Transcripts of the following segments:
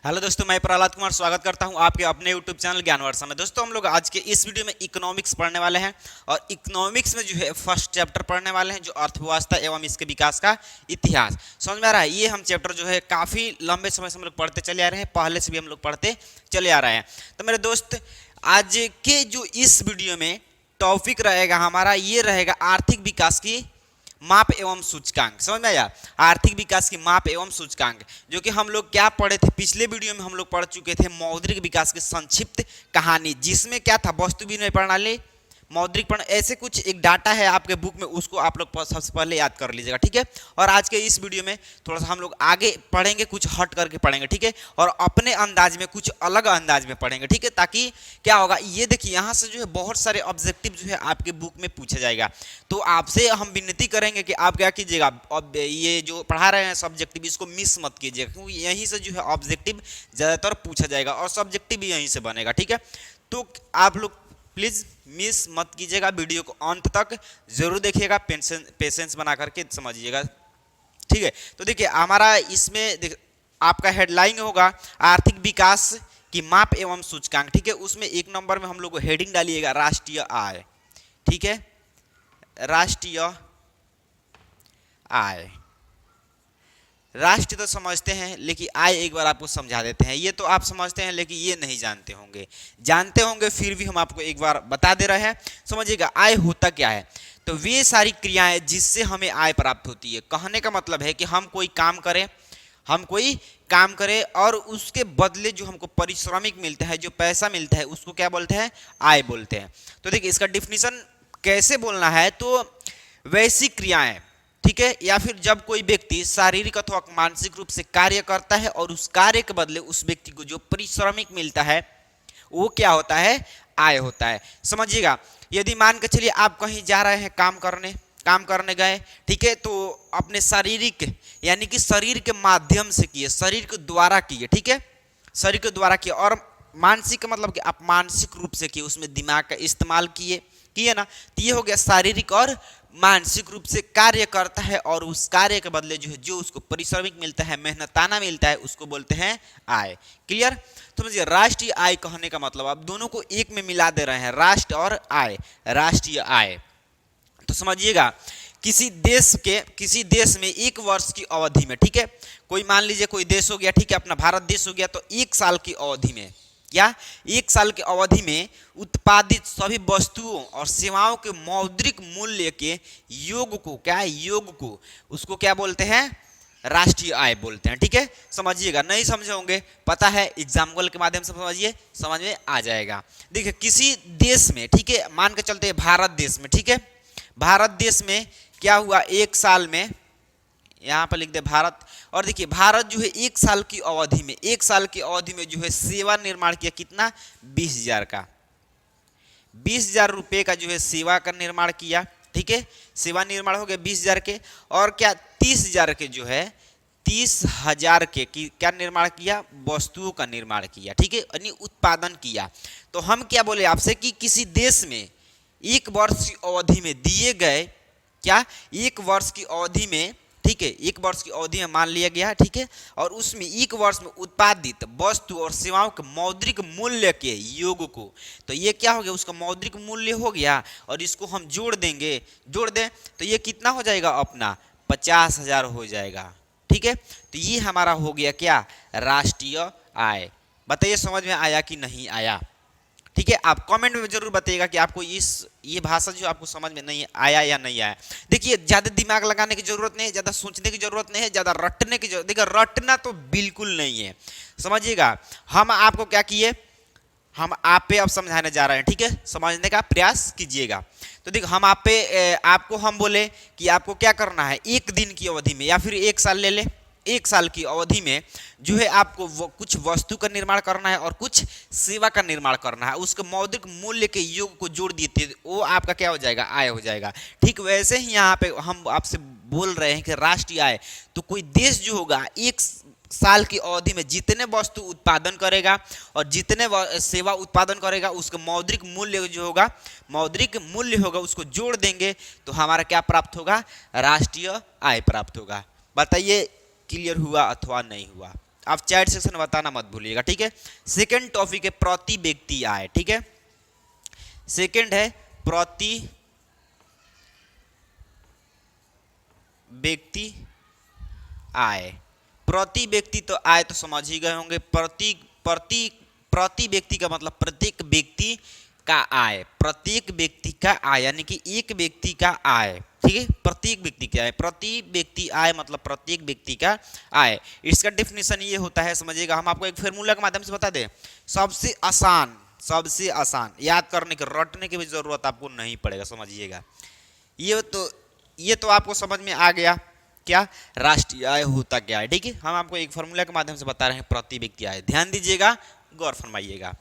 Hello दोस्तों, मैं प्रहलाद कुमार स्वागत करता हूं आपके अपने यूट्यूब चैनल ज्ञानवर्धन में। दोस्तों, हम लोग आज के इस वीडियो में इकोनॉमिक्स पढ़ने वाले हैं और इकोनॉमिक्स में जो है फर्स्ट चैप्टर पढ़ने वाले हैं, जो अर्थव्यवस्था एवं इसके विकास का इतिहास। समझ में आ रहा है? ये हम चैप्टर जो है काफ़ी लंबे समय से हम लोग पढ़ते चले आ रहे हैं, पहले से भी हम लोग पढ़ते चले आ रहे हैं। तो मेरे दोस्त, आज के जो इस वीडियो में टॉपिक रहेगा हमारा, ये रहेगा आर्थिक विकास की माप एवं सूचकांक। समझ में आया? आर्थिक विकास की माप एवं सूचकांक, जो कि हम लोग क्या पढ़े थे पिछले वीडियो में, हम लोग पढ़ चुके थे मौद्रिक विकास की संक्षिप्त कहानी, जिसमें क्या था, वस्तु विनिमय प्रणाली, मौद्रिक प्रणाली, ऐसे कुछ एक डाटा है आपके बुक में, उसको आप लोग सबसे पहले याद कर लीजिएगा, ठीक है। और आज के इस वीडियो में थोड़ा सा हम लोग आगे पढ़ेंगे, कुछ हट करके पढ़ेंगे, ठीक है, और अपने अंदाज में, कुछ अलग अंदाज में पढ़ेंगे, ठीक है, ताकि क्या होगा, ये देखिए यहाँ से जो है बहुत सारे ऑब्जेक्टिव जो है आपके बुक में पूछा जाएगा। तो आपसे हम विनती करेंगे कि आप क्या कीजिएगा, अब ये जो पढ़ा रहे हैं सब्जेक्टिव, इसको मिस मत कीजिएगा, क्योंकि यहीं से जो है ऑब्जेक्टिव ज़्यादातर पूछा जाएगा और सब्जेक्टिव भी यहीं से बनेगा, ठीक है। तो आप लोग प्लीज़ मिस मत कीजिएगा, वीडियो को अंत तक जरूर देखिएगा, पेशेंस बना करके समझिएगा, ठीक है। तो देखिए हमारा इसमें आपका हेडलाइन होगा आर्थिक विकास की माप एवं सूचकांक, ठीक है। उसमें एक नंबर में हम लोग हेडिंग डालिएगा राष्ट्रीय आय, ठीक है, राष्ट्रीय आय। राष्ट्र तो समझते हैं, लेकिन आय एक बार आपको समझा देते हैं। ये तो आप समझते हैं लेकिन ये नहीं जानते होंगे, फिर भी हम आपको एक बार बता दे रहे हैं, समझिएगा। आय होता क्या है? तो वे सारी क्रियाएं जिससे हमें आय प्राप्त होती है। कहने का मतलब है कि हम कोई काम करें और उसके बदले जो हमको पारिश्रमिक मिलता है, जो पैसा मिलता है, उसको क्या बोलते हैं? आय बोलते हैं। तो देखिए इसका डिफिनीशन कैसे बोलना है, तो वैसी क्रियाएं, ठीक है, या फिर जब कोई व्यक्ति शारीरिक अथवा मानसिक रूप से कार्य करता है और उस कार्य के बदले उस व्यक्ति को जो पारिश्रमिक मिलता है, वो क्या होता है? आय होता है। समझिएगा, यदि मान के चलिए आप कहीं जा रहे हैं काम करने गए, ठीक है, तो अपने शारीरिक यानी कि शरीर के माध्यम से किए, शरीर के द्वारा किए, ठीक है, शरीर के द्वारा किए, और मानसिक मतलब कि आप मानसिक रूप से किए, उसमें दिमाग का इस्तेमाल किए ना, तो ये हो गया शारीरिक और मानसिक रूप से कार्य करता है और उस कार्य के बदले जो है जो उसको पारिश्रमिक मिलता है, मेहनताना मिलता है, उसको बोलते हैं आय। क्लियर? तो समझिए, राष्ट्रीय आय कहने का मतलब आप दोनों को एक में मिला दे रहे हैं, राष्ट्र और आय, राष्ट्रीय आय। तो समझिएगा, किसी देश में एक वर्ष की अवधि में, ठीक है, कोई मान लीजिए कोई देश हो गया, ठीक है, अपना भारत देश हो गया, तो एक साल की अवधि में, क्या एक साल की अवधि में उत्पादित सभी वस्तुओं और सेवाओं के मौद्रिक मूल्य के योग को उसको क्या बोलते हैं? राष्ट्रीय आय बोलते हैं, ठीक है। समझिएगा, नहीं समझे होंगे, पता है, एग्जाम्पल के माध्यम से समझिए, समझ में आ जाएगा। देखिए किसी देश में, ठीक है, मान के चलते हैं भारत देश में, ठीक है, भारत देश में क्या हुआ, एक साल में, यहाँ पर लिख दे भारत, और देखिए भारत जो है एक साल की अवधि में जो है सेवा निर्माण किया, कितना? 20,000 का, 20,000 रुपये का जो है सेवा का निर्माण किया, ठीक है, सेवा निर्माण हो गया 20,000 के, और क्या 30,000 के जो है 30,000 के क्या निर्माण किया? वस्तुओं का निर्माण किया, ठीक है, यानी उत्पादन किया। तो हम क्या बोले आपसे कि किसी देश में एक वर्ष की अवधि में दिए गए, क्या एक वर्ष की अवधि में, ठीक है, एक वर्ष की अवधि में मान लिया गया, ठीक है, और उसमें एक वर्ष में उत्पादित वस्तु और सेवाओं के मौद्रिक मूल्य के योग को, तो ये क्या हो गया? उसका मौद्रिक मूल्य हो गया, और इसको हम जोड़ दें तो ये कितना हो जाएगा? अपना 50,000 हो जाएगा, ठीक है। तो ये हमारा हो गया क्या? राष्ट्रीय आय। बताइए समझ में आया कि नहीं आया? ठीक है, आप कमेंट में जरूर बताइएगा कि आपको ये भाषा जो आपको समझ में नहीं आया या नहीं आया। देखिए ज़्यादा दिमाग लगाने की जरूरत नहीं है, ज़्यादा सोचने की जरूरत नहीं है, ज़्यादा रटने की जरूरत, देखिए रटना तो बिल्कुल नहीं है, समझिएगा। हम आपको क्या किए, हम आप पे अब समझाने जा रहे हैं, ठीक है, समझने का प्रयास कीजिएगा। तो देखो हम आपको हम बोले कि आपको क्या करना है, एक दिन की अवधि में या फिर एक साल ले ले, एक साल की अवधि में जो है आपको कुछ वस्तु का निर्माण करना है और कुछ सेवा का निर्माण करना है, उसके मौद्रिक मूल्य के योग को जोड़ देते, वो आपका क्या हो जाएगा? आय हो जाएगा। ठीक वैसे ही यहाँ पे हम आपसे बोल रहे हैं कि राष्ट्रीय आय, तो कोई देश जो होगा एक साल की अवधि में जितने वस्तु उत्पादन करेगा और जितने सेवा उत्पादन करेगा, उसका मौद्रिक मूल्य जो होगा, मौद्रिक मूल्य होगा, उसको जोड़ देंगे तो हमारा क्या प्राप्त होगा? राष्ट्रीय आय प्राप्त होगा। बताइए क्लियर हुआ अथवा नहीं हुआ? आप चैट सेक्शन में बताना मत भूलिएगा, ठीक है। सेकंड टॉपिक है प्रति व्यक्ति आय, ठीक है। सेकंड है प्रति व्यक्ति आय। प्रति व्यक्ति तो आय तो समझ ही गए होंगे, प्रति प्रति प्रति व्यक्ति का मतलब प्रत्येक व्यक्ति का आय, प्रत्येक व्यक्ति का आय यानी कि एक व्यक्ति का आय, ठीक है। प्रत्येक व्यक्ति का आय, प्रति व्यक्ति आय मतलब प्रत्येक व्यक्ति का आय। इसका डेफिनेशन ये होता है, समझिएगा, हम आपको एक फॉर्मूला के माध्यम से बता दें। सबसे आसान याद करने के, रटने की भी जरूरत आपको नहीं पड़ेगा, समझिएगा। ये तो आपको समझ में आ गया क्या राष्ट्रीय आय होता क्या है, ठीक है। हम आपको एक फॉर्मूला के माध्यम से बता रहे हैं प्रति व्यक्ति आय, ध्यान दीजिएगा, गौर फरमाइएगा।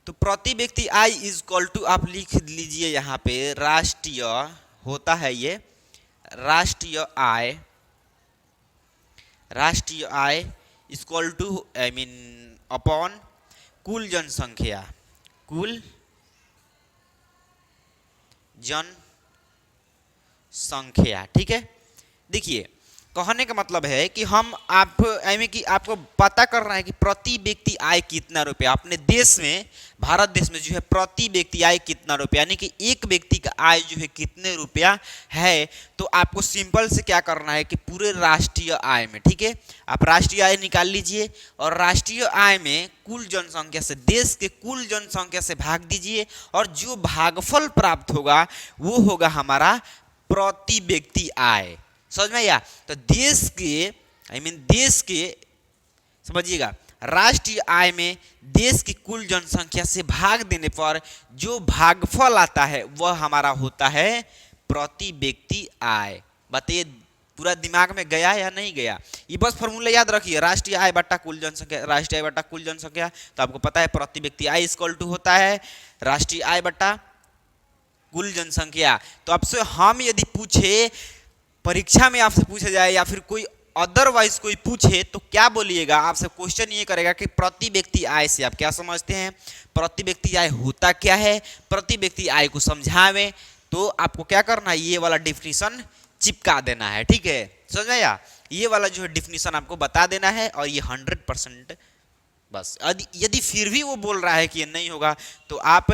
तो प्रति व्यक्ति आय इज इक्वल टू, आप लिख लीजिए यहाँ पे, राष्ट्रीय होता है ये राष्ट्रीय आय इक्वल टू अपॉन कुल जनसंख्या, ठीक है। देखिए कहने का मतलब है कि हम कि आपको पता करना है कि प्रति व्यक्ति आय कितना रुपया अपने देश में, भारत देश में जो है प्रति व्यक्ति आय कितना रुपया, यानी कि एक व्यक्ति का आय जो है कितने रुपया है। तो आपको सिंपल से क्या करना है कि पूरे राष्ट्रीय आय में, ठीक है, आप राष्ट्रीय आय निकाल लीजिए और राष्ट्रीय आय में कुल जनसंख्या से, देश के कुल जनसंख्या से भाग दीजिए और जो भागफल प्राप्त होगा वो होगा हमारा प्रति व्यक्ति आय। समझ में आया? तो देश के समझिएगा, राष्ट्रीय आय में देश की कुल जनसंख्या से भाग देने पर जो भागफल आता है वह हमारा होता है प्रति व्यक्ति आय। बताइए पूरा दिमाग में गया या नहीं गया? ये बस फॉर्मूला याद रखिए, राष्ट्रीय आय बट्टा कुल जनसंख्या, राष्ट्रीय आय बट्टा कुल जनसंख्या। तो आपको पता है प्रति व्यक्ति आय इक्वल टू होता है राष्ट्रीय आय बट्टा कुल जनसंख्या। तो आपसे हम यदि पूछे, परीक्षा में आपसे पूछा जाए या फिर कोई अदरवाइज कोई पूछे तो क्या बोलिएगा? आपसे क्वेश्चन ये करेगा कि प्रति व्यक्ति आय से आप क्या समझते हैं, प्रति व्यक्ति आय होता क्या है, प्रति व्यक्ति आय को समझावें। तो आपको क्या करना है, ये वाला डिफिनीशन चिपका देना है, ठीक है। समझ में आया? ये वाला जो है डिफिनीशन आपको बता देना है और ये 100% बस। यदि फिर भी वो बोल रहा है कि ये नहीं होगा तो आप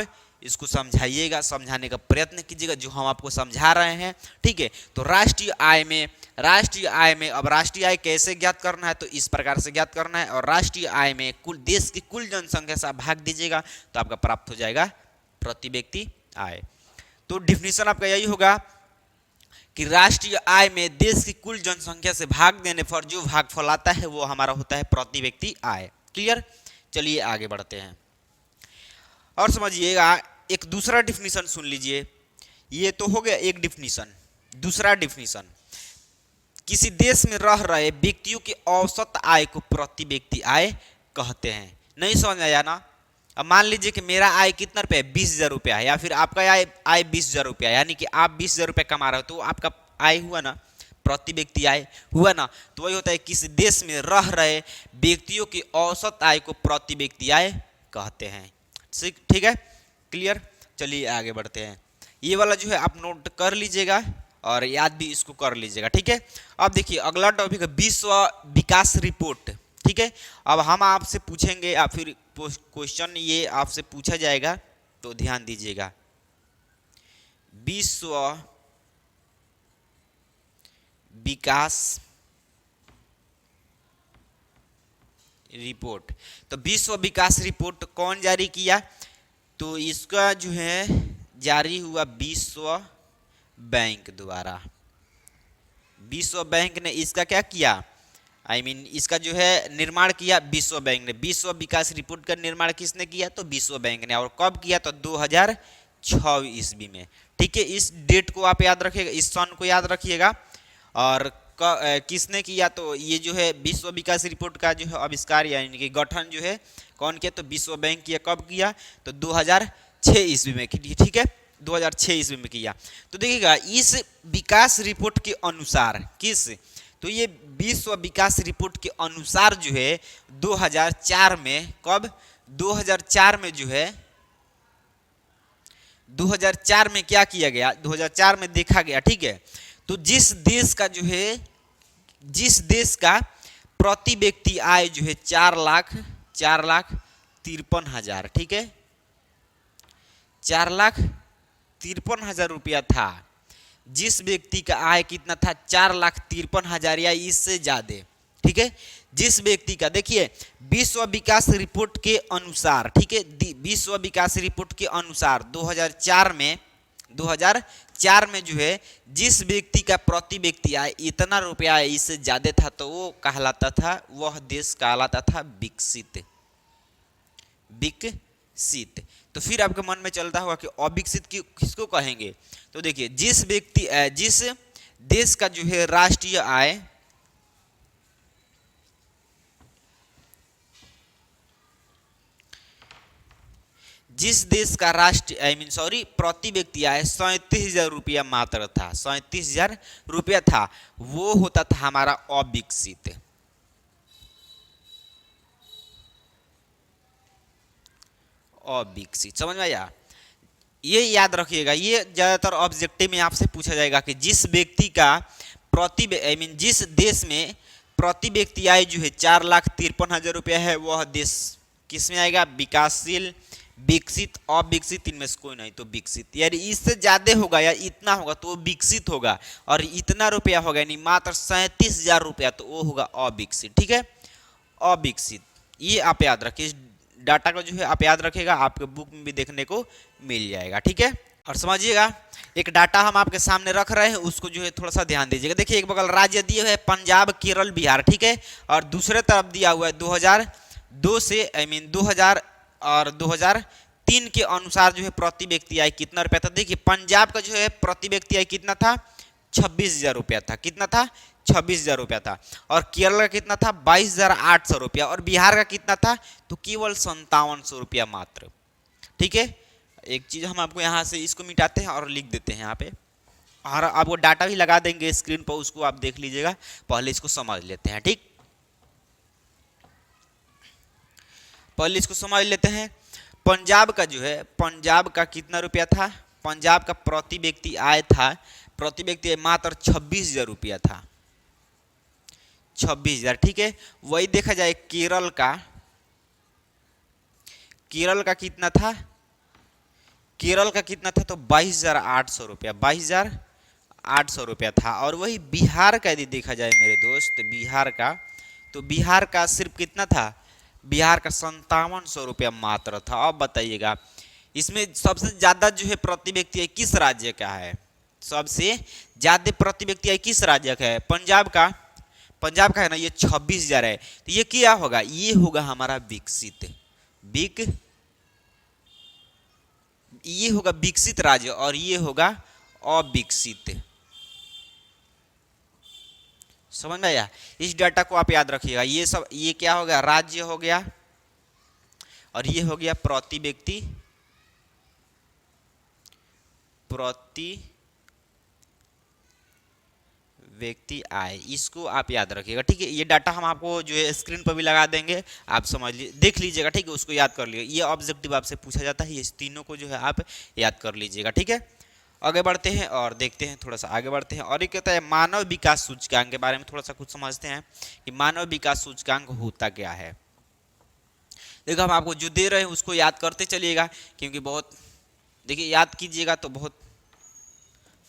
इसको समझाइएगा, समझाने का प्रयत्न कीजिएगा जो हम आपको समझा रहे हैं, ठीक है। तो राष्ट्रीय आय में अब राष्ट्रीय आय कैसे ज्ञात करना है, तो इस प्रकार से ज्ञात करना है। और राष्ट्रीय आय में कुल देश की कुल जनसंख्या से भाग दीजिएगा तो आपका प्राप्त हो जाएगा प्रति व्यक्ति आय। तो डिफिनीशन आपका यही होगा कि राष्ट्रीय आय में देश की कुल जनसंख्या से भाग देने पर जो भागफल आता है वो हमारा होता है प्रति व्यक्ति आय। क्लियर? चलिए आगे बढ़ते हैं और समझिएगा। एक दूसरा डिफिनीशन सुन लीजिए। ये तो हो गया एक डिफिनीशन। दूसरा डिफिनीशन, किसी देश में रह रहे व्यक्तियों की औसत आय को प्रति व्यक्ति आय कहते हैं। नहीं समझ आया ना? अब मान लीजिए कि मेरा आय कितना रुपया है, 20,000 रुपया है, या फिर आपका आय 20,000 रुपया, यानी कि आप 20,000 रुपया कमा रहे हो तो आपका आय हुआ ना, प्रति व्यक्ति आय हुआ ना। तो वही होता है किसी देश में रह रहे व्यक्तियों की औसत आय को प्रति व्यक्ति आय कहते हैं। ठीक है, क्लियर? चलिए आगे बढ़ते हैं। ये वाला जो है आप नोट कर लीजिएगा और याद भी इसको कर लीजिएगा, ठीक है। अब देखिए अगला टॉपिक है विश्व विकास रिपोर्ट, ठीक है। अब हम आपसे पूछेंगे या फिर क्वेश्चन ये आपसे पूछा जाएगा तो ध्यान दीजिएगा। विश्व विकास रिपोर्ट, तो विश्व विकास रिपोर्ट कौन जारी किया? तो इसका जो है जारी हुआ विश्व बैंक द्वारा। विश्व बैंक ने इसका क्या किया, इसका जो है निर्माण किया विश्व बैंक ने। विश्व विकास रिपोर्ट का निर्माण किसने किया? तो विश्व बैंक ने। और कब किया? तो 2006 ईस्वी में, ठीक है। इस डेट को आप याद रखिएगा, इस सन को याद रखिएगा। और किसने किया? तो ये जो है विश्व विकास रिपोर्ट का जो है आविष्कार यानी कि गठन जो है कौन किया? तो विश्व बैंक किया। कब किया? तो 2006 ईस्वी में, ठीक है, 2006 ईस्वी में किया। तो देखिएगा इस विकास रिपोर्ट के अनुसार तो ये विश्व विकास रिपोर्ट के अनुसार जो है 2004 में, कब? 2004 में जो है 2004 में क्या किया गया? 2004 में देखा गया, ठीक है। तो जिस देश का प्रति व्यक्ति आय जो है 4,53,000, ठीक है, 4,53,000 रुपया था। जिस व्यक्ति का आय कितना था, 4,53,000 या इससे ज्यादा, ठीक है। जिस व्यक्ति का, देखिए विश्व विकास रिपोर्ट के अनुसार, ठीक है, विश्व विकास रिपोर्ट के अनुसार 2004 में जो है जिस व्यक्ति का प्रति व्यक्ति आय इतना रुपया इससे ज्यादा था तो वो कहलाता था, वह देश कहलाता था विकसित। विकसित। तो फिर आपके मन में चलता होगा कि अविकसित किसको कहेंगे। तो देखिए जिस देश का जो है राष्ट्रीय आय, जिस देश का प्रति व्यक्ति आय 37,000 रुपया मात्र था, 37,000 रुपया था, वो होता था हमारा अविकसित। अविकसित, समझ में आया। ये याद रखिएगा, ये ज्यादातर ऑब्जेक्टिव में आपसे पूछा जाएगा कि जिस व्यक्ति का जिस देश में प्रति व्यक्ति आय जो है 4,53,000 रुपया है, वह देश किस में आएगा, विकासशील, विकसित, अविकसित, इनमें से कोई नहीं तो विकसित। यानी इससे ज्यादा होगा या इतना होगा तो वो विकसित होगा, और इतना रुपया होगा यानी मात्र 37,000 रुपया तो वो होगा अविकसित, ठीक है, अविकसित। ये आप याद रखिए, डाटा को जो है आप याद रखिएगा, आपके बुक में भी देखने को मिल जाएगा, ठीक है। और समझिएगा एक डाटा हम आपके सामने रख रहे हैं, उसको जो है थोड़ा सा ध्यान दीजिएगा। देखिए एक बगल राज्य दिए हुए है पंजाब, केरल, बिहार, ठीक है, और दूसरे तरफ दिया हुआ है 2002 से 2003 के अनुसार जो है प्रति व्यक्ति आय कितना रुपया था। देखिए पंजाब का जो है प्रति व्यक्ति आय कितना था, 26,000 रुपया था। कितना था, 26,000 रुपया था। और केरल का कितना था, 22,800 रुपया। और बिहार का कितना था, तो केवल 5700 रुपया मात्र, ठीक है। एक चीज हम आपको यहाँ से इसको मिटाते हैं और लिख देते हैं यहाँ पे, और आपको डाटा भी लगा देंगे स्क्रीन पर, उसको आप देख लीजिएगा, पहले इसको समझ लेते हैं, ठीक। पहले इसको समझ लेते हैं। पंजाब का जो है, पंजाब का कितना रुपया था, पंजाब का प्रति व्यक्ति आय था, प्रति व्यक्ति मात्र 26,000 रुपया था, 26,000, ठीक है। वही देखा जाए केरल का, केरल का कितना था, केरल का कितना था, तो 22,800 रुपया, 22,800 रुपया था। और वही बिहार का यदि देखा जाए मेरे दोस्त, बिहार का, तो बिहार का सिर्फ कितना था, बिहार का 5700 रुपया मात्र था। अब बताइएगा इसमें सबसे ज्यादा जो है प्रति व्यक्ति आय किस राज्य का है, सबसे ज्यादा प्रति व्यक्ति आय किस राज्य का है, पंजाब का, पंजाब का है ना, ये 26,000 है। तो ये क्या होगा, ये होगा हमारा विकसित, ये होगा विकसित राज्य, और ये होगा अविकसित। समझ में आया। इस डाटा को आप याद रखिएगा। ये सब, ये क्या हो गया, राज्य हो गया, और ये हो गया प्रति व्यक्ति आय। इसको आप याद रखिएगा, ठीक है। ये डाटा हम आपको जो है स्क्रीन पर भी लगा देंगे, आप समझ देख लीजिएगा, ठीक है, उसको याद कर लीजिएगा। ये ऑब्जेक्टिव आपसे पूछा जाता है, इस तीनों को जो है आप याद कर लीजिएगा, ठीक है। आगे बढ़ते हैं और देखते हैं, थोड़ा सा आगे बढ़ते हैं। और एक कहता है मानव विकास सूचकांक के बारे में थोड़ा सा कुछ समझते हैं कि मानव विकास सूचकांक होता क्या है। देखो हम आपको जो दे रहे हैं उसको याद करते चलिएगा, क्योंकि बहुत, देखिए याद कीजिएगा तो बहुत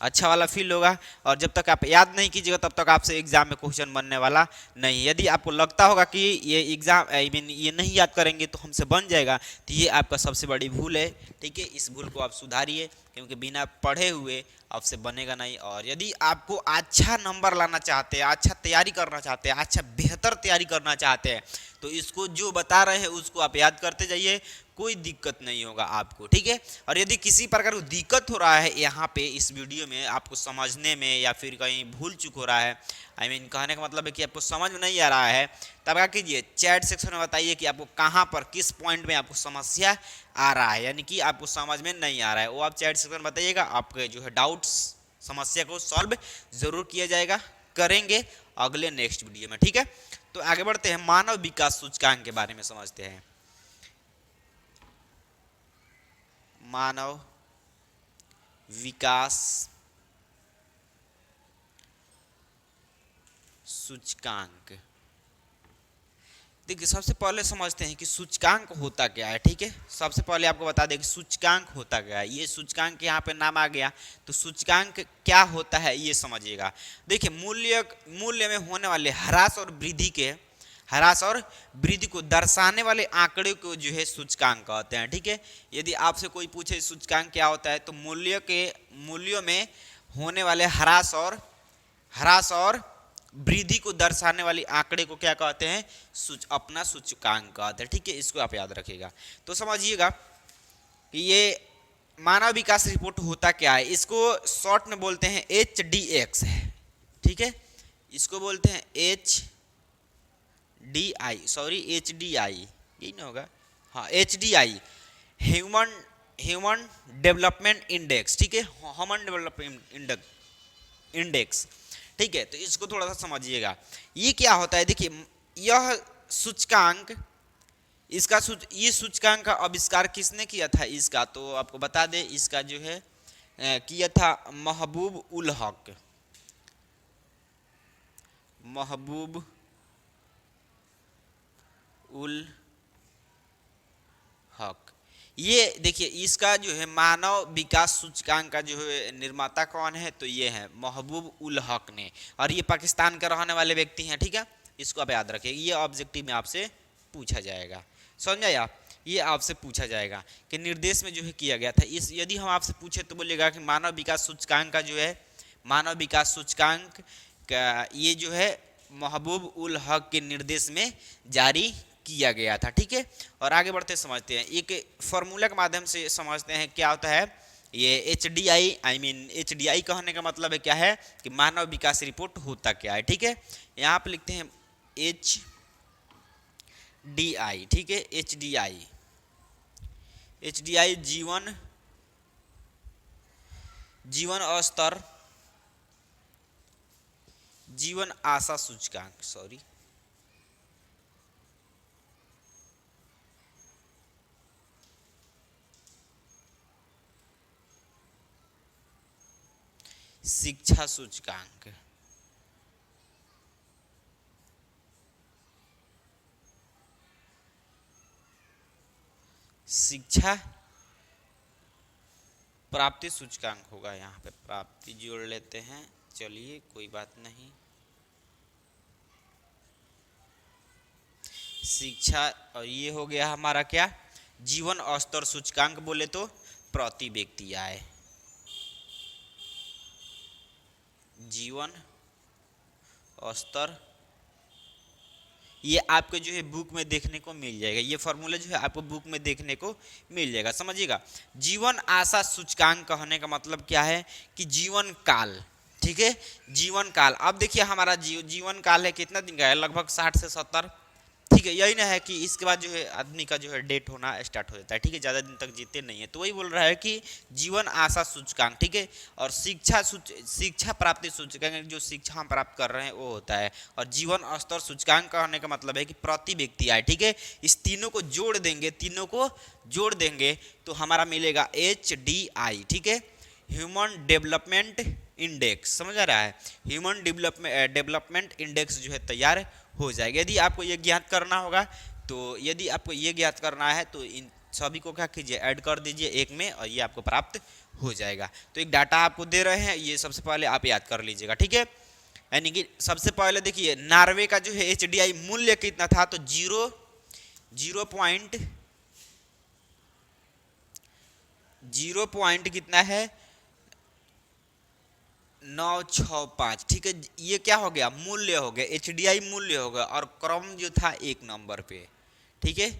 अच्छा वाला फील होगा, और जब तक आप याद नहीं कीजिएगा तब तक आपसे एग्जाम में क्वेश्चन बनने वाला नहीं। यदि आपको लगता होगा कि ये एग्जाम ये नहीं याद करेंगे तो हमसे बन जाएगा, तो ये आपका सबसे बड़ी भूल है, ठीक है। इस भूल को आप सुधारिए, क्योंकि बिना पढ़े हुए आपसे बनेगा नहीं। और यदि आपको अच्छा नंबर लाना चाहते हैं, अच्छा तैयारी करना चाहते हैं, अच्छा बेहतर तैयारी करना चाहते हैं, तो इसको जो बता रहे हैं उसको आप याद करते जाइए, कोई दिक्कत नहीं होगा आपको, ठीक है। और यदि किसी प्रकार की दिक्कत हो रहा है यहाँ पे इस वीडियो में आपको समझने में, या फिर कहीं भूल चूक हो रहा है, कहने का मतलब है कि आपको समझ में नहीं आ रहा है, तब क्या कीजिए, चैट सेक्शन में बताइए कि आपको कहाँ पर, किस पॉइंट में आपको समस्या आ रहा है, यानी कि आपको समझ में नहीं आ रहा है, वो आप चैट सेक्शन में बताइएगा। आपके जो है डाउट्स, समस्या को सॉल्व जरूर किया जाएगा, करेंगे अगले नेक्स्ट वीडियो में, ठीक है। तो आगे बढ़ते हैं, मानव विकास सूचकांक के बारे में समझते हैं। मानव विकास सूचकांक, देखिए सबसे पहले समझते हैं कि सूचकांक होता क्या है। ठीक है, सबसे पहले आपको बता दें कि सूचकांक होता क्या है। ये सूचकांक यहाँ पे नाम आ गया, तो सूचकांक क्या होता है ये समझिएगा। देखिए मूल्य में होने वाले ह्रास और वृद्धि को दर्शाने वाले आंकड़े को जो है सूचकांक कहते हैं। ठीक है, यदि आपसे कोई पूछे सूचकांक क्या होता है, तो मूल्यों में होने वाले ह्रास और वृद्धि को दर्शाने वाले आंकड़े को क्या कहते हैं, अपना सूचकांक कहते हैं। ठीक है, इसको आप याद रखिएगा। तो समझिएगा कि ये मानव विकास रिपोर्ट होता क्या है। इसको शॉर्ट में बोलते हैं HDX है। ठीक है, इसको बोलते हैं HDI, यही ना होगा, हाँ HDI, ह्यूमन डेवलपमेंट इंडेक्स। ठीक है, ह्यूमन डेवलपमेंट इंडेक्स। ठीक है, तो इसको थोड़ा सा समझिएगा, ये क्या होता है। देखिए यह सूचकांक ये सूचकांक का आविष्कार किसने किया था इसका, तो आपको बता दें इसका जो है किया था महबूब उल हक। ये देखिए इसका जो है मानव विकास सूचकांक का जो है निर्माता कौन है, तो ये है महबूब उल हक ने, और ये पाकिस्तान के रहने वाले व्यक्ति हैं। ठीक है, इसको आप याद रखिए, ये ऑब्जेक्टिव में आपसे पूछा जाएगा। समझ आप, ये आपसे पूछा जाएगा कि निर्देश में जो है किया गया था। इस यदि हम आपसे पूछे तो बोलिएगा कि मानव विकास सूचकांक का जो है मानव विकास सूचकांक का ये जो है महबूब उल हक के निर्देश में जारी किया गया था। ठीक है, और आगे बढ़ते समझते हैं, एक फॉर्मूला के माध्यम से समझते हैं क्या होता है ये HDI कहने का मतलब है क्या है कि मानव विकास रिपोर्ट होता क्या है। ठीक है, यहाँ पे लिखते हैं HDI। ठीक है, HDI जीवन आशा सूचकांक, शिक्षा सूचकांक, शिक्षा प्राप्ति सूचकांक होगा। यहाँ पे प्राप्ति जोड़ लेते हैं, चलिए कोई बात नहीं। शिक्षा, और ये हो गया हमारा क्या जीवन स्तर सूचकांक, बोले तो प्रति व्यक्ति आय, जीवन स्तर। ये आपको जो है बुक में देखने को मिल जाएगा, ये फॉर्मूला जो है आपको बुक में देखने को मिल जाएगा। समझिएगा, जीवन आशा सूचकांक कहने का मतलब क्या है कि जीवन काल। ठीक है, जीवन काल। अब देखिए हमारा जीवन काल है कितना दिन का है, लगभग 60 से 70। ठीक है, यही ना है कि इसके बाद जो है आदमी का जो है डेट होना स्टार्ट हो जाता है। ठीक है, ज़्यादा दिन तक जीते नहीं है, तो वही बोल रहा है कि जीवन आशा सूचकांक। ठीक है, और शिक्षा प्राप्ति सूचकांक, जो शिक्षा हम प्राप्त कर रहे हैं वो होता है, और जीवन स्तर सूचकांक कहने का मतलब है कि प्रति व्यक्ति आय। ठीक है, इस तीनों को जोड़ देंगे तो हमारा मिलेगा HDI। ठीक है, ह्यूमन डेवलपमेंट इंडेक्स। समझ आ रहा है, ह्यूमन डेवलपमेंट इंडेक्स जो है तैयार हो जाएगा। यदि आपको ये ज्ञात करना होगा, तो यदि आपको ये ज्ञात करना है तो इन सभी को क्या कीजिए, ऐड कर दीजिए एक में, और ये आपको प्राप्त हो जाएगा। तो एक डाटा आपको दे रहे हैं, ये सबसे पहले आप याद कर लीजिएगा। ठीक है, यानी कि सबसे पहले देखिए नॉर्वे का जो है HDI मूल्य कितना था, तो 0 कितना है 965। ठीक है, ये क्या हो गया, मूल्य हो गया, HDI मूल्य हो गया, और क्रम जो था 1 नंबर पे। ठीक है,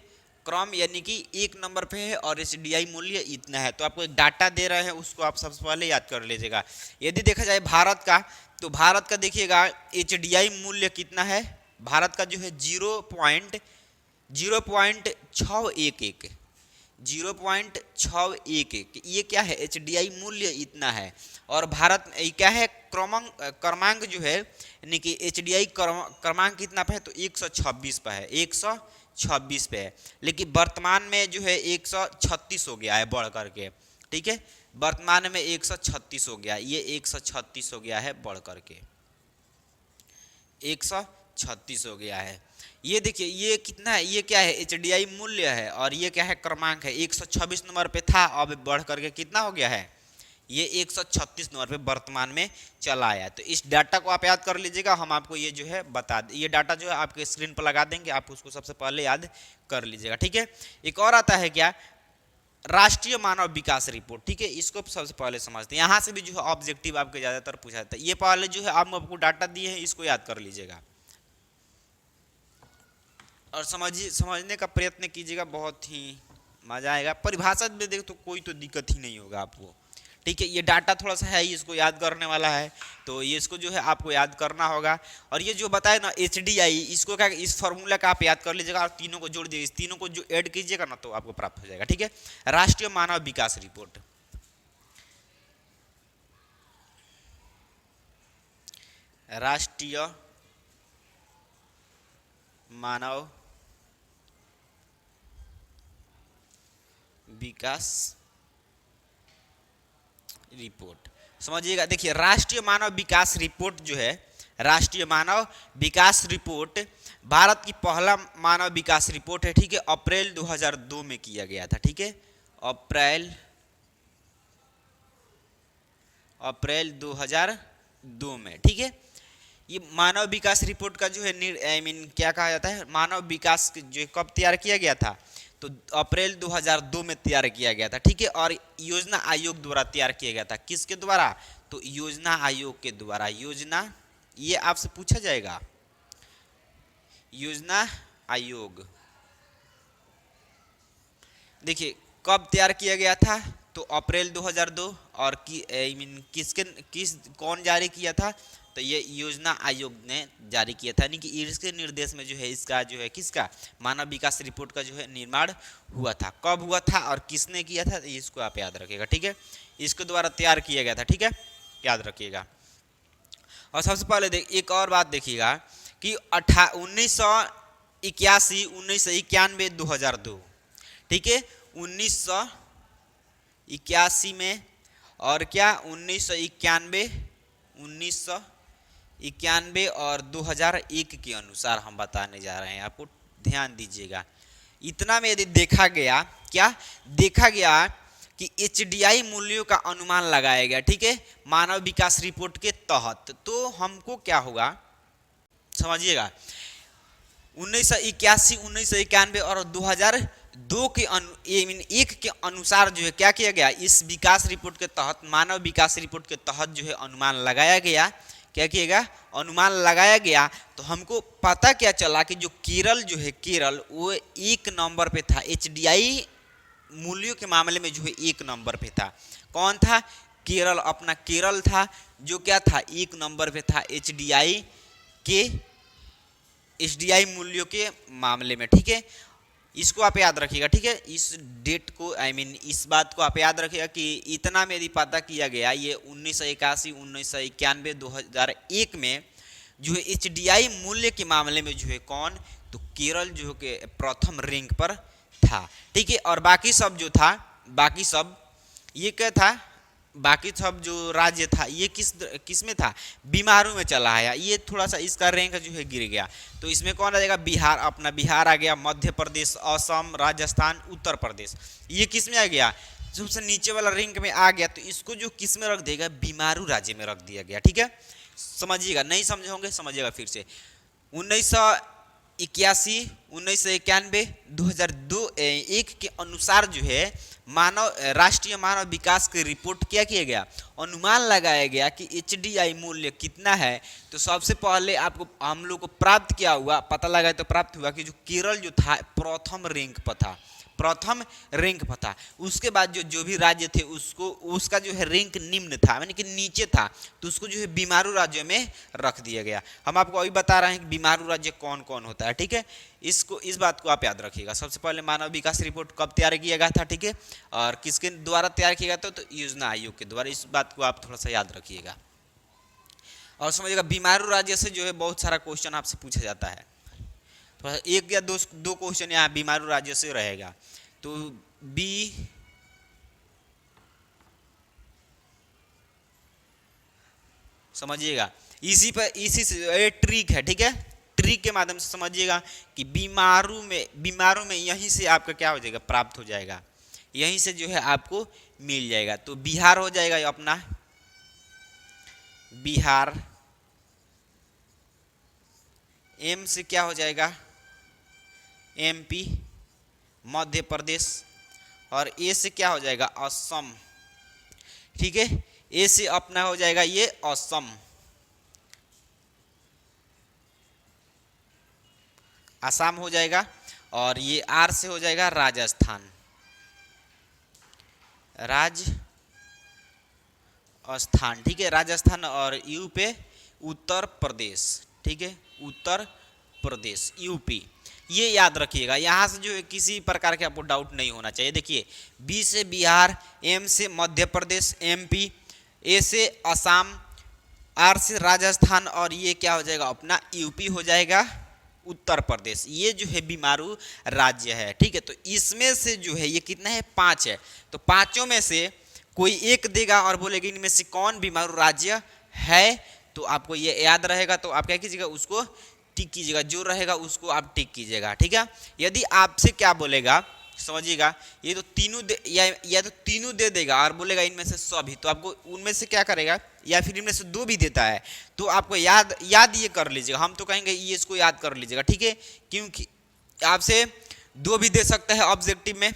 क्रम यानी कि 1 नंबर पे है, और HDI मूल्य इतना है। तो आपको एक डाटा दे रहे हैं, उसको आप सबसे पहले याद कर लीजिएगा। यदि देखा जाए भारत का, तो भारत का देखिएगा HDI मूल्य कितना है, भारत का जो है 0.611, 0.611, ये क्या है HDI मूल्य इतना है। और भारत क्या है क्रमांक जो है यानी कि HDI क्रमांक कितना पे है, तो 126 पे है, 126 पे है। लेकिन वर्तमान में जो है 136 हो गया है बढ़ करके। ठीक है, वर्तमान में 136 हो गया, ये 136 हो गया है बढ़ करके 136 हो गया है। ये देखिए ये कितना है, ये क्या है, एचडीआई मूल्य है, और ये क्या है, क्रमांक है। 126 नंबर पे था, अब बढ़ करके कितना हो गया है, ये 136 नंबर पे वर्तमान में चला आया। तो इस डाटा को आप याद कर लीजिएगा, हम आपको ये जो है बता दें, ये डाटा जो है आपके स्क्रीन पर लगा देंगे, आप उसको सबसे पहले याद कर लीजिएगा, ठीक है। एक और आता है क्या, राष्ट्रीय मानव विकास रिपोर्ट, ठीक है, इसको सबसे पहले समझते हैं। यहाँ से भी जो है ऑब्जेक्टिव आपके ज़्यादातर पूछा जाता है। ये पहले जो है आपको डाटा दिए हैं, इसको याद कर लीजिएगा और समझने का प्रयत्न कीजिएगा, बहुत ही मजा आएगा। परिभाषा में देख तो कोई तो दिक्कत ही नहीं होगा आपको, ठीक है। ये डाटा थोड़ा सा है, इसको याद करने वाला है, तो ये इसको जो है आपको याद करना होगा। और ये जो बताए ना एचडीआई, इसको क्या, इस फॉर्मूला का आप याद कर लीजिएगा और तीनों को जोड़ दीजिए, इस तीनों को जो ऐड कीजिएगा ना तो आपको प्राप्त हो जाएगा, ठीक है। राष्ट्रीय मानव विकास रिपोर्ट, राष्ट्रीय मानव विकास रिपोर्ट, समझिएगा। देखिए राष्ट्रीय मानव विकास रिपोर्ट जो है, राष्ट्रीय मानव विकास रिपोर्ट भारत की पहला मानव विकास रिपोर्ट है, ठीक है। अप्रैल 2002 में किया गया था, ठीक है। अप्रैल 2002 में, ठीक है। ये मानव विकास रिपोर्ट का जो है क्या कहा जाता है, मानव विकास जो कब तैयार किया गया था, तो अप्रैल 2002 में तैयार किया गया था, ठीक है। और योजना आयोग द्वारा तैयार किया गया था, किसके द्वारा, तो योजना आयोग के द्वारा। योजना, ये आपसे पूछा जाएगा, योजना आयोग। देखिए कब तैयार किया गया था, तो अप्रैल 2002, और कौन जारी किया था, तो ये योजना आयोग ने जारी किया था, यानी कि इसके निर्देश में जो है इसका जो है किसका, मानव विकास रिपोर्ट का जो है निर्माण हुआ था। कब हुआ था और किसने किया था, इसको आप याद रखिएगा, ठीक है। इसके द्वारा तैयार किया गया था, ठीक है, याद रखिएगा। और सबसे पहले एक और बात देखिएगा कि 1981, 1991, 2002, ठीक है। 1981 में और क्या 1991 और 2001 के अनुसार हम बताने जा रहे हैं, आपको ध्यान दीजिएगा। इतना में यदि देखा गया, क्या देखा गया कि एचडीआई मूल्यों का अनुमान लगाया गया, ठीक है, मानव विकास रिपोर्ट के तहत, तो हमको क्या होगा समझिएगा। 1981, 1991 और 2002 के एक के अनुसार जो है क्या किया गया, इस विकास रिपोर्ट के तहत, मानव विकास रिपोर्ट के तहत जो है अनुमान लगाया गया। क्या किएगा, अनुमान लगाया गया। तो हमको पता क्या चला कि जो केरल जो है, केरल वो 1 नंबर पे था, एचडीआई मूल्यों के मामले में जो है 1 नंबर पे था। कौन था, केरल, अपना केरल था, जो क्या था 1 नंबर पे था एचडीआई मूल्यों के मामले में, ठीक है। इसको आप याद रखिएगा, ठीक है। इस डेट को इस बात को आप याद रखिएगा कि इतना में यदि पता किया गया, ये 1981, 1991, 2001 में जो है एचडीआई मूल्य के मामले में जो है कौन, तो केरल जो के प्रथम रैंक पर था, ठीक है। और बाकी सब जो था, बाकी सब ये क्या था, बाकी सब जो राज्य था ये किस में था, बीमारू में चला आया। ये थोड़ा सा इसका रैंक जो है गिर गया। तो इसमें कौन आ जाएगा, बिहार, अपना बिहार आ गया, मध्य प्रदेश, असम, राजस्थान, उत्तर प्रदेश, ये किस में आ गया, सबसे नीचे वाला रैंक में आ गया। तो इसको जो किस में रख देगा, बीमारू राज्य में रख दिया गया, ठीक है। समझिएगा, नहीं समझे होंगे समझिएगा फिर से। 1981, 1991, 2001 के अनुसार जो है राष्ट्रीय मानव विकास की रिपोर्ट क्या किया गया, अनुमान लगाया गया कि एचडीआई मूल्य कितना है। तो सबसे पहले आपको हम लोग को प्राप्त क्या हुआ, पता लगा तो प्राप्त हुआ कि जो केरल जो था प्रथम रैंक पर था, प्रथम रैंक पर था। उसके बाद जो भी राज्य थे उसको, उसका जो है रैंक निम्न था, यानी कि नीचे था, तो उसको जो है बीमारू राज्य में रख दिया गया। हम आपको अभी बता रहे हैं कि बीमारू राज्य कौन कौन होता है, ठीक है। इस बात को आप याद रखिएगा। सबसे पहले मानव विकास रिपोर्ट कब तैयार किया गया था, ठीक है, और किसके द्वारा तैयार किया गया था, तो योजना आयोग के द्वारा। इस बात को आप थोड़ा सा याद रखिएगा और समझिएगा। बीमारू राज्य से जो है बहुत सारा क्वेश्चन आपसे पूछा जाता है, थोड़ा सा 1 या 2 क्वेश्चन यहाँ बीमारू राज्य से रहेगा। तो बी समझिएगा, इसी से ट्रिक है, ठीक है, ट्रिक के माध्यम से समझिएगा कि बीमारों में यहीं से आपका क्या हो जाएगा, प्राप्त हो जाएगा, यहीं से जो है आपको मिल जाएगा। तो बिहार हो जाएगा अपना बिहार, एम से क्या हो जाएगा एमपी मध्य प्रदेश, और ए से क्या हो जाएगा असम। ठीक है, ए से अपना हो जाएगा ये असम, असम हो जाएगा, और ये आर से हो जाएगा राजस्थान, राजस्थान। ठीक है, राजस्थान, और यू पे उत्तर प्रदेश। ठीक है, उत्तर प्रदेश यूपी, ये याद रखिएगा। यहाँ से जो है किसी प्रकार के आपको डाउट नहीं होना चाहिए। देखिए, बी से बिहार, एम से मध्य प्रदेश एमपी, ए से असम, आर से राजस्थान, और ये क्या हो जाएगा अपना यूपी हो जाएगा उत्तर प्रदेश। ये जो है बीमारू राज्य है। ठीक है, तो इसमें से जो है ये कितना है 5 है, तो पांचों में से कोई एक देगा और बोलेगा इनमें से कौन बीमारू राज्य है, तो आपको ये याद रहेगा। तो आप क्या कीजिएगा, उसको टिक कीजिएगा, जो रहेगा उसको आप टिक कीजिएगा। ठीक है, यदि आपसे क्या बोलेगा समझिएगा, ये तो तीनों या तो तीनों दे देगा और बोलेगा इनमें से सभी, तो आपको उनमें से क्या करेगा, या फिर इनमें से 2 भी देता है, तो आपको याद ये कर लीजिएगा। हम तो कहेंगे ये इसको याद कर लीजिएगा। ठीक है, क्योंकि आपसे 2 भी दे सकता है ऑब्जेक्टिव में,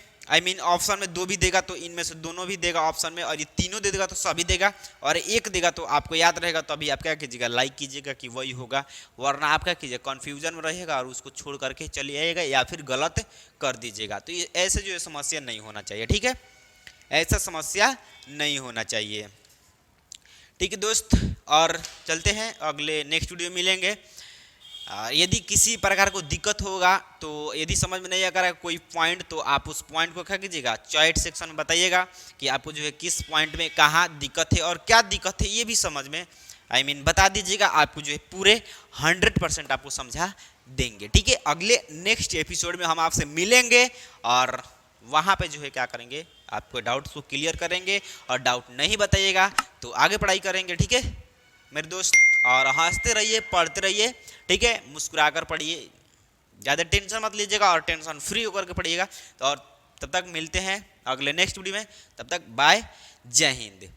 ऑप्शन में 2 भी देगा तो इनमें से दोनों भी देगा ऑप्शन में, और ये तीनों दे देगा तो सभी देगा, और एक देगा तो आपको याद रहेगा। तो अभी आप क्या कीजिएगा, लाइक कीजिएगा कि वही होगा, वरना आप क्या कीजिएगा कन्फ्यूजन में रहेगा और उसको छोड़ करके चले आइएगा या फिर गलत कर दीजिएगा। तो ये ऐसे जो है समस्या नहीं होना चाहिए। ठीक है, ऐसा समस्या नहीं होना चाहिए। ठीक है दोस्त, और चलते हैं अगले नेक्स्ट वीडियो मिलेंगे। यदि किसी प्रकार को दिक्कत होगा, तो यदि समझ में नहीं आएगा कोई पॉइंट, तो आप उस पॉइंट को क्या कीजिएगा, चैट सेक्शन में बताइएगा कि आपको जो है किस पॉइंट में कहाँ दिक्कत है और क्या दिक्कत है, ये भी समझ में बता दीजिएगा। आपको जो है पूरे 100% आपको समझा देंगे। ठीक है, अगले नेक्स्ट एपिसोड में हम आपसे मिलेंगे और वहाँ पे जो है क्या करेंगे, आपको डाउट्स को क्लियर करेंगे, और डाउट नहीं बताइएगा तो आगे पढ़ाई करेंगे। ठीक है मेरे दोस्त, और हंसते रहिए, पढ़ते रहिए। ठीक है, मुस्कुराकर पढ़िए, ज़्यादा टेंशन मत लीजिएगा और टेंशन फ्री होकर के पढ़िएगा। तो और तब तक मिलते हैं अगले नेक्स्ट वीडियो में, तब तक बाय, जय हिंद।